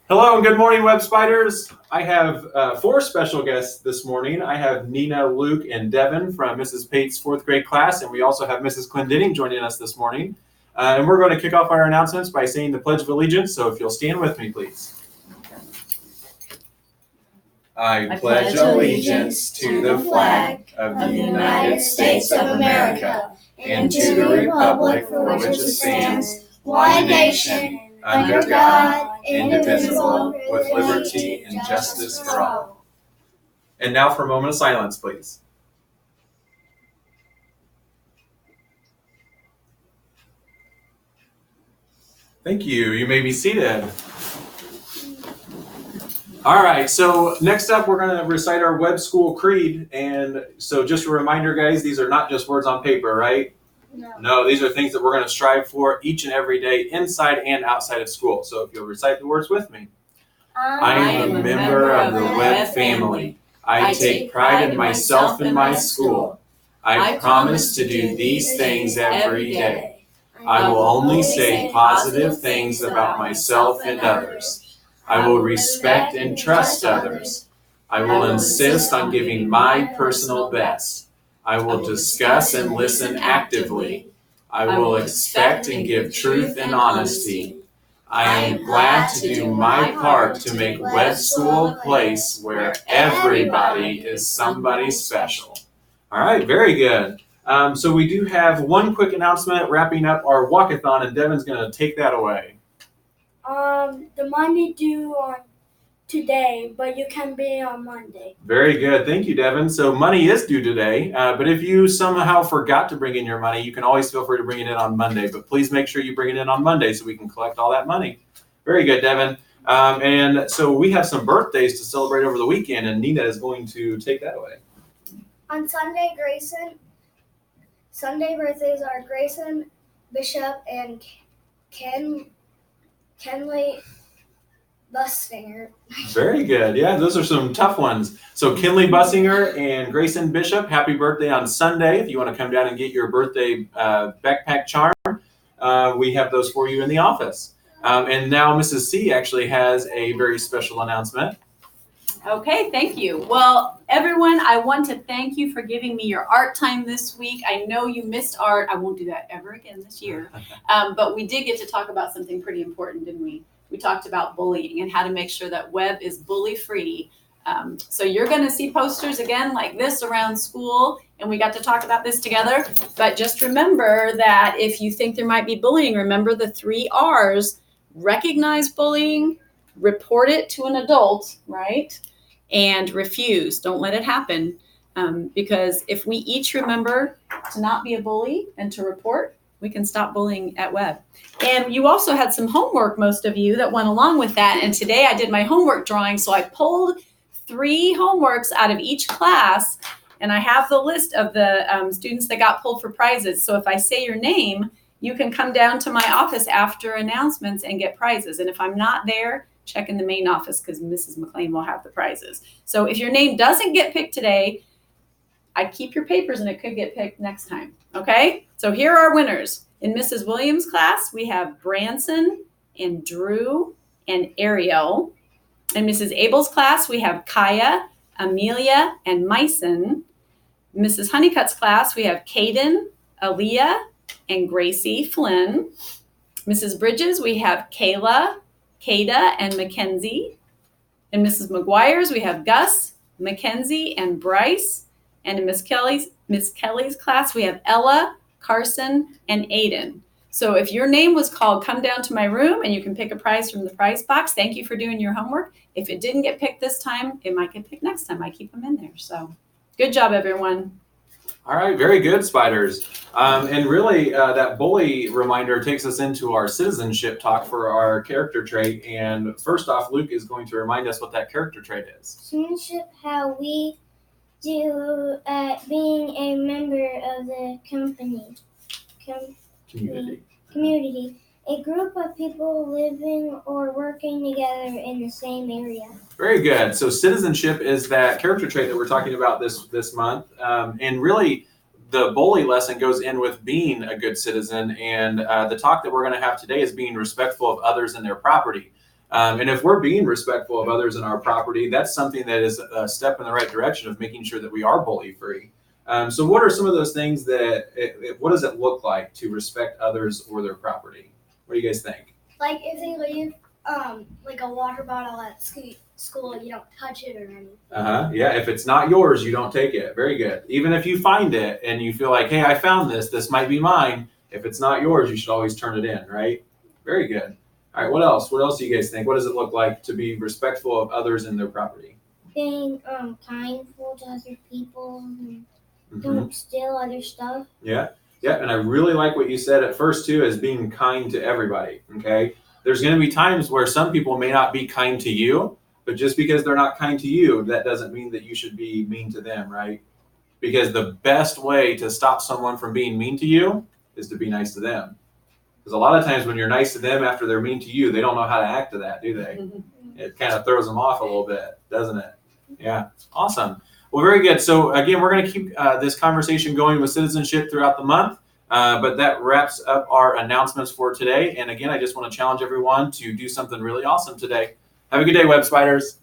Hello and good morning, Web Spiders. I have four special guests this morning. I have Nina, Luke, and Devin from Mrs. Pate's fourth grade class, and we also have Mrs. Clendenning joining us this morning. And we're going to kick off our announcements by saying the Pledge of Allegiance, so if you'll stand with me, please. I pledge allegiance to the flag of the United States of America and to the republic for which it stands, one nation, under God, indivisible, with liberty and justice for all. And now for a moment of silence, please. Thank you. You may be seated. All right, so next up, we're going to recite our Web School Creed. And so just a reminder, guys, these are not just words on paper, right? No, these are things that we're going to strive for each and every day inside and outside of school. So if you'll recite the words with me. I am a member of the Web family. I take pride in myself and my school. I promise to do these things every day. I will only say positive things about myself and others. I will respect and trust others. I will insist on giving my personal best. I will discuss and listen actively. I will expect and give truth and honesty. I am glad to do my part to make Web School a place where everybody is somebody special. All right, very good. So we do have one quick announcement wrapping up our walkathon, and Devin's going to take that away. The money due on today, but you can pay on Monday. Very good. Thank you, Devin. So money is due today, but if you somehow forgot to bring in your money, you can always feel free to bring it in on Monday, but please make sure you bring it in on Monday so we can collect all that money. Very good, Devin. And so we have some birthdays to celebrate over the weekend, and Nina is going to take that away. On Sunday, Sunday birthdays are Grayson Bishop and Kenley Bussinger. Very good. Yeah, those are some tough ones. So Kinley Bussinger and Grayson Bishop, happy birthday on Sunday. If you want to come down and get your birthday backpack charm, we have those for you in the office. And now Mrs. C actually has a very special announcement. Okay, thank you. Well, everyone, I want to thank you for giving me your art time this week. I know you missed art. I won't do that ever again this year. But we did get to talk about something pretty important, didn't we? We talked about bullying and how to make sure that Web is bully-free. So you're going to see posters again like this around school, and we got to talk about this together. But just remember that if you think there might be bullying, remember the 3 R's: recognize bullying, report it to an adult, right? And refuse. Don't let it happen. Because if we each remember to not be a bully and to report, we can stop bullying at Web. And you also had some homework, most of you, that went along with that. And today I did my homework drawing. So I pulled 3 homeworks out of each class. And I have the list of the students that got pulled for prizes. So if I say your name, you can come down to my office after announcements and get prizes. And if I'm not there, check in the main office because Mrs. McLean will have the prizes. So if your name doesn't get picked today, I keep your papers and it could get picked next time. Okay? So here are our winners. In Mrs. Williams' class, we have Branson and Drew and Ariel. In Mrs. Abel's class, we have Kaya, Amelia, and Myson. In Mrs. Honeycutt's class, we have Caden, Aaliyah, and Gracie Flynn. Mrs. Bridges, we have Kayla, Kada, and Mackenzie. In Mrs. McGuire's, we have Gus, Mackenzie, and Bryce. And in Miss Kelly's class, we have Ella, Carson, and Aiden. So if your name was called, come down to my room and you can pick a prize from the prize box. Thank you for doing your homework. If it didn't get picked this time, it might get picked next time. I keep them in there. So good job, everyone. All right, very good, Spiders. And really, that bully reminder takes us into our citizenship talk for our character trait. And first off, Luke is going to remind us what that character trait is. Citizenship, how we do being a member of the community, a group of people living or working together in the same area. Very good. So citizenship is that character trait that we're talking about this month. And really, the bully lesson goes in with being a good citizen. And the talk that we're going to have today is being respectful of others and their property. And if we're being respectful of others in our property, that's something that is a step in the right direction of making sure that we are bully free. So what are some of those things that, what does it look like to respect others or their property? What do you guys think? Like if they leave like a water bottle at school, you don't touch it or anything. Yeah, if it's not yours, you don't take it. Very good. Even if you find it and you feel like, hey, I found this might be mine. If it's not yours, you should always turn it in, right? Very good. All right, what else? What else do you guys think? What does it look like to be respectful of others and their property? Being kindful to other people and don't steal other stuff. Yeah, and I really like what you said at first too, is being kind to everybody, okay? There's gonna be times where some people may not be kind to you, but just because they're not kind to you, that doesn't mean that you should be mean to them, right? Because the best way to stop someone from being mean to you is to be nice to them. Because a lot of times when you're nice to them after they're mean to you, they don't know how to act to that, do they? It kind of throws them off a little bit, doesn't it? Yeah, awesome. Well, very good. So again, we're going to keep this conversation going with citizenship throughout the month, but that wraps up our announcements for today. And again, I just want to challenge everyone to do something really awesome today. Have a good day, Web Spiders.